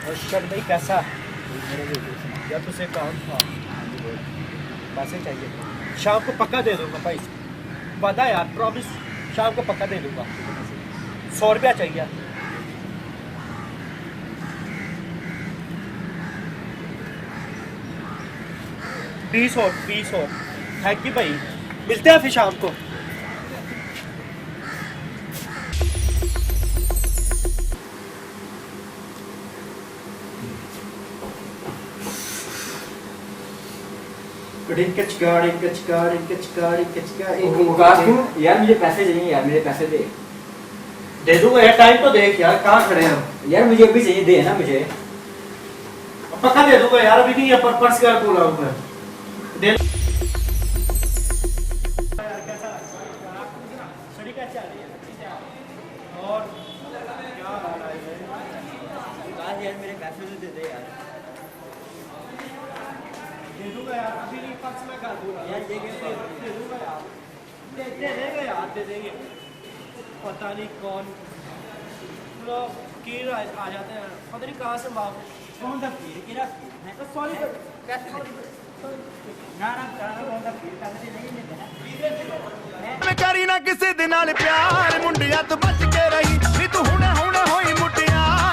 अर्शद भाई कैसा यार तुझसे काम था, पैसे चाहिए शाम को पक्का दे दूंगा भाई, वादा यार प्रॉमिस, शाम को पक्का दे दूंगा। 100 रुपया चाहिए। बीस और थैंक यू भाई, मिलते हैं फिर शाम को। यार मुझे पैसे चाहिए यार, मेरे पैसे दे दूंगा यार, टाइम तो देख यार, कहाँ खड़े हैं यार, मुझे अभी चाहिए, दे ना मुझे। पक्का दे दूंगा यार, अभी नहीं है, पर पर्स कर बोला हूँ मैं, दे यार। कैसा स्टडी कैसे चल रही है? और क्या हाल है यार मेरे पैसे तो दे दे यार। दे दूंगा यार, अभी नहीं, पर्स में कर दूंगा यार दे दूंगा यार, दे देंगे यार, दे देंगे। पता नहीं कौन लोग कीर आ जाते हैं, पता नहीं कहाँ से मांग, कौन सा पीर किरा है? सॉरी कैसे ना ना कौन सा पीर पैसे नहीं देना करी ना किसी दे नाल प्यार मुंडिया तो